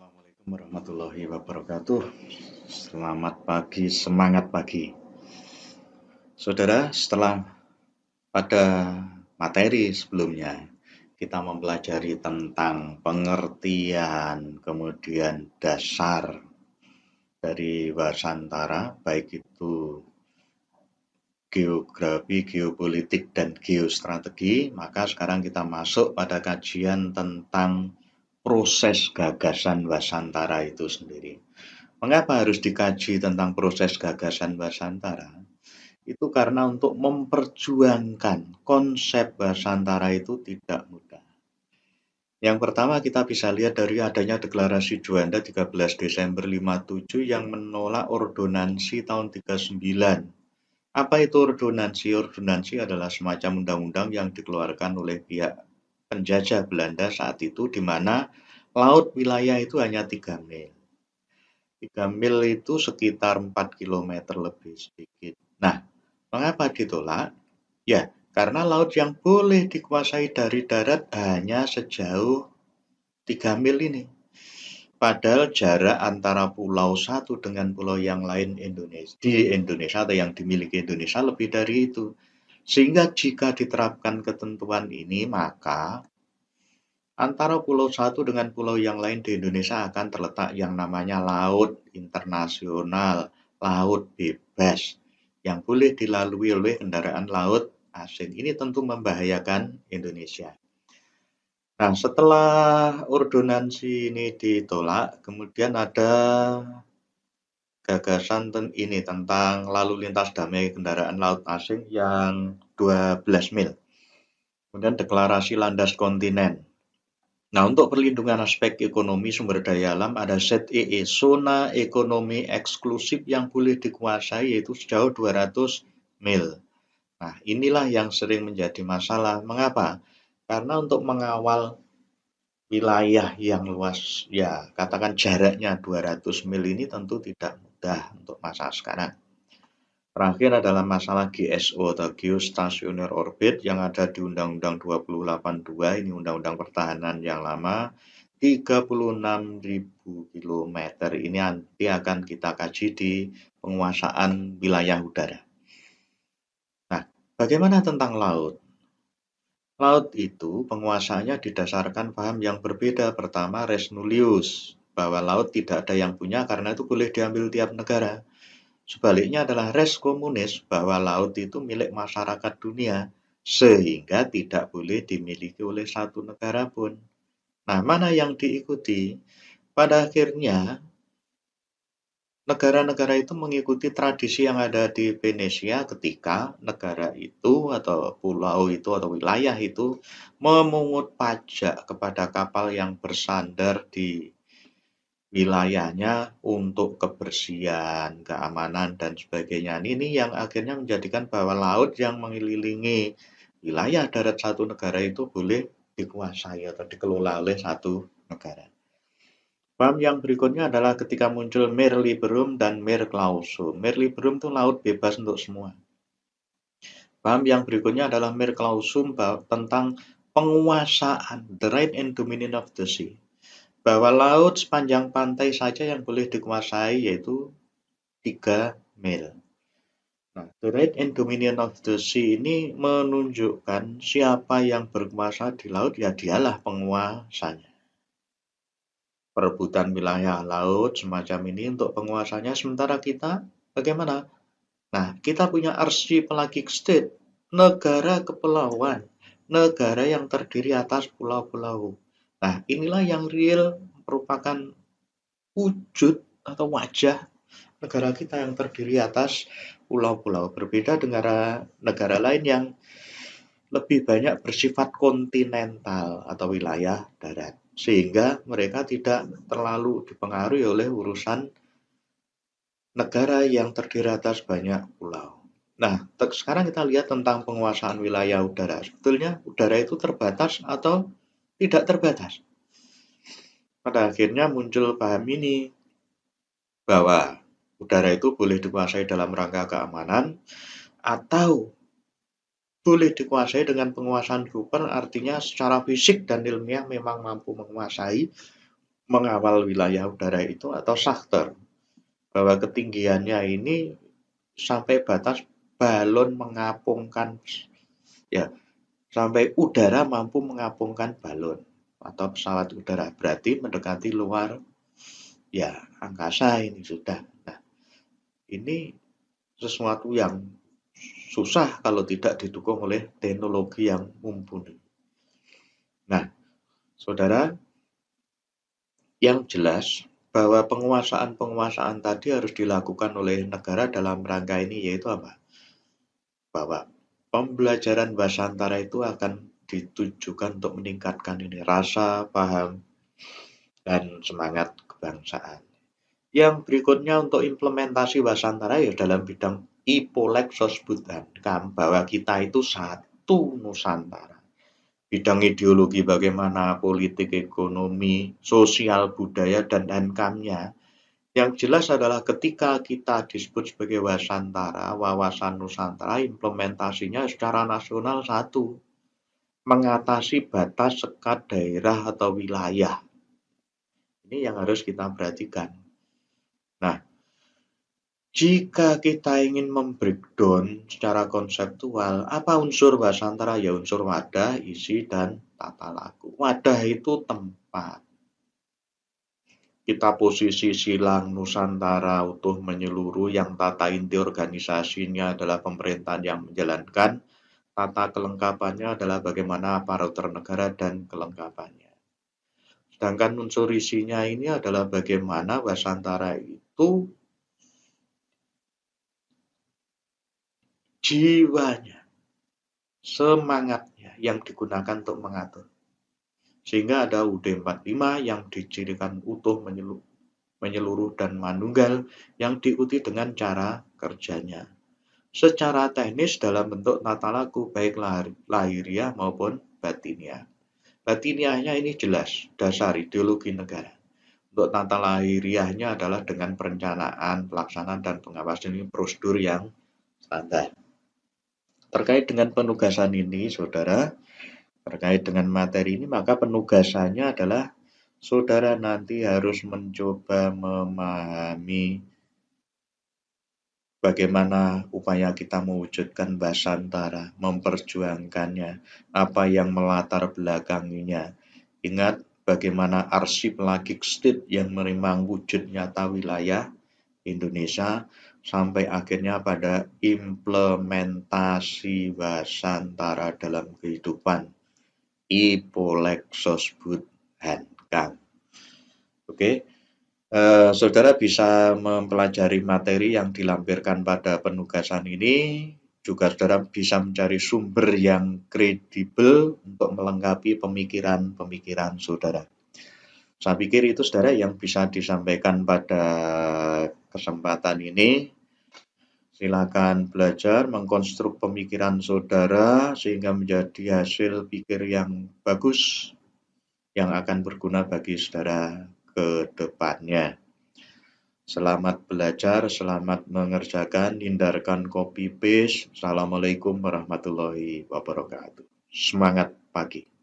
Assalamualaikum warahmatullahi wabarakatuh. Selamat pagi, semangat pagi. Saudara, setelah pada materi sebelumnya kita mempelajari tentang pengertian, kemudian dasar dari Wasantara, baik itu geografi, geopolitik, dan geostrategi, maka sekarang kita masuk pada kajian tentang proses gagasan Wasantara itu sendiri. Mengapa harus dikaji tentang proses gagasan Wasantara? Itu karena untuk memperjuangkan konsep Wasantara itu tidak mudah. Yang pertama kita bisa lihat dari adanya deklarasi Juanda 13 Desember 57 yang menolak ordonansi tahun 39. Apa itu ordonansi? Ordonansi adalah semacam undang-undang yang dikeluarkan oleh pihak penjajah Belanda saat itu, di mana laut wilayah itu hanya 3 mil. 3 mil itu sekitar 4 kilometer lebih sedikit. Nah, mengapa ditolak? Ya, karena laut yang boleh dikuasai dari darat hanya sejauh 3 mil ini. Padahal jarak antara pulau satu dengan pulau yang lain di Indonesia atau yang dimiliki Indonesia lebih dari itu. Sehingga jika diterapkan ketentuan ini, maka antara pulau satu dengan pulau yang lain di Indonesia akan terletak yang namanya laut internasional, laut bebas, yang boleh dilalui oleh kendaraan laut asing. Ini tentu membahayakan Indonesia. Nah, setelah ordonansi ini ditolak, kemudian ada gagasan ini tentang lalu lintas damai kendaraan laut asing yang 12 mil. Kemudian deklarasi landas kontinen. Nah, untuk perlindungan aspek ekonomi sumber daya alam ada ZEE, zona ekonomi eksklusif yang boleh dikuasai yaitu sejauh 200 mil. Nah, inilah yang sering menjadi masalah. Mengapa? Karena untuk mengawal wilayah yang luas, ya katakan jaraknya 200 mil ini tentu tidak mudah untuk masa sekarang. Terakhir adalah masalah GSO atau Geostationary Orbit yang ada di Undang-Undang 2082, ini Undang-Undang Pertahanan yang lama, 36.000 km. Ini nanti akan kita kaji di penguasaan wilayah udara. Nah, bagaimana tentang laut? Laut itu penguasaannya didasarkan paham yang berbeda. Pertama, res nullius, bahwa laut tidak ada yang punya karena itu boleh diambil tiap negara. Sebaliknya adalah res communis, bahwa laut itu milik masyarakat dunia, sehingga tidak boleh dimiliki oleh satu negara pun. Nah, mana yang diikuti? Pada akhirnya, negara-negara itu mengikuti tradisi yang ada di Venesia ketika negara itu atau pulau itu atau wilayah itu memungut pajak kepada kapal yang bersandar di wilayahnya untuk kebersihan, keamanan, dan sebagainya. Ini yang akhirnya menjadikan bahwa laut yang mengelilingi wilayah darat satu negara itu boleh dikuasai atau dikelola oleh satu negara. Paham yang berikutnya adalah ketika muncul mare liberum dan mare clausum. Mare liberum itu laut bebas untuk semua. Paham yang berikutnya adalah mare clausum tentang penguasaan, the right and dominion of the sea. Bahwa laut sepanjang pantai saja yang boleh dikuasai yaitu 3 mil. Nah, the right and dominion of the sea ini menunjukkan siapa yang berkuasa di laut, ya dialah penguasanya. Perebutan wilayah laut semacam ini untuk penguasanya, sementara kita bagaimana? Nah, kita punya archipelagic state, negara kepulauan, negara yang terdiri atas pulau-pulau. Nah, inilah yang real merupakan wujud atau wajah negara kita yang terdiri atas pulau-pulau. Berbeda dengan negara lain yang lebih banyak bersifat kontinental atau wilayah darat, sehingga mereka tidak terlalu dipengaruhi oleh urusan negara yang terdiri atas banyak pulau. Nah, sekarang kita lihat tentang penguasaan wilayah udara. Sebetulnya udara itu terbatas atau tidak terbatas? Pada akhirnya muncul paham ini, bahwa udara itu boleh dikuasai dalam rangka keamanan atau boleh dikuasai dengan penguasaan super, artinya secara fisik dan ilmiah memang mampu menguasai, mengawal wilayah udara itu atau Schachter, bahwa ketinggiannya ini sampai batas balon mengapungkan, ya, sampai udara mampu mengapungkan balon atau pesawat udara, berarti mendekati luar, ya, angkasa ini sudah. Nah, ini sesuatu yang susah kalau tidak didukung oleh teknologi yang mumpuni. Nah, saudara, yang jelas bahwa penguasaan-penguasaan tadi harus dilakukan oleh negara dalam rangka ini, yaitu apa? Bahwa pembelajaran Basantara itu akan ditujukan untuk meningkatkan ini rasa, paham, dan semangat kebangsaan. Yang berikutnya untuk implementasi Basantara ya dalam bidang Ipolek Sosbudhankam, bahwa kita itu satu Nusantara. Bidang ideologi bagaimana, politik, ekonomi, sosial, budaya, dan handkamnya. Yang jelas adalah ketika kita disebut sebagai Wasantara, wawasan Nusantara, implementasinya secara nasional satu. Mengatasi batas sekat daerah atau wilayah. Ini yang harus kita perhatikan. Nah, jika kita ingin membreakdown secara konseptual, apa unsur Wasantara? Ya unsur wadah, isi, dan tata laku. Wadah itu tempat. Kita posisi silang Nusantara utuh menyeluruh, yang tata inti organisasinya adalah pemerintahan yang menjalankan, tata kelengkapannya adalah bagaimana aparatur negara dan kelengkapannya. Sedangkan unsur isinya ini adalah bagaimana Wasantara itu jiwanya, semangatnya yang digunakan untuk mengatur. Sehingga ada UUD 45 yang dicirikan utuh menyeluruh dan manunggal, yang diikuti dengan cara kerjanya. Secara teknis dalam bentuk tata laku baik lahiriah maupun batiniah. Batiniahnya ini jelas, dasar ideologi negara. Untuk tata lahiriahnya adalah dengan perencanaan, pelaksanaan, dan pengawasan, ini prosedur yang standar. Terkait dengan penugasan ini, saudara, terkait dengan materi ini, maka penugasannya adalah saudara nanti harus mencoba memahami bagaimana upaya kita mewujudkan Basantara, memperjuangkannya, apa yang melatar belakanginya. Ingat bagaimana arsip Lagikstit yang memang wujud nyata wilayah Indonesia, sampai akhirnya pada implementasi Basantara dalam kehidupan Ipolek Sosbudhankam. Oke, saudara bisa mempelajari materi yang dilampirkan pada penugasan ini. Juga saudara bisa mencari sumber yang kredibel untuk melengkapi pemikiran-pemikiran saudara. Saya pikir itu saudara yang bisa disampaikan pada kesempatan ini. Silakan belajar mengkonstruk pemikiran saudara sehingga menjadi hasil pikir yang bagus yang akan berguna bagi saudara ke depannya. Selamat belajar, selamat mengerjakan, hindarkan copy paste. Assalamualaikum warahmatullahi wabarakatuh. Semangat pagi.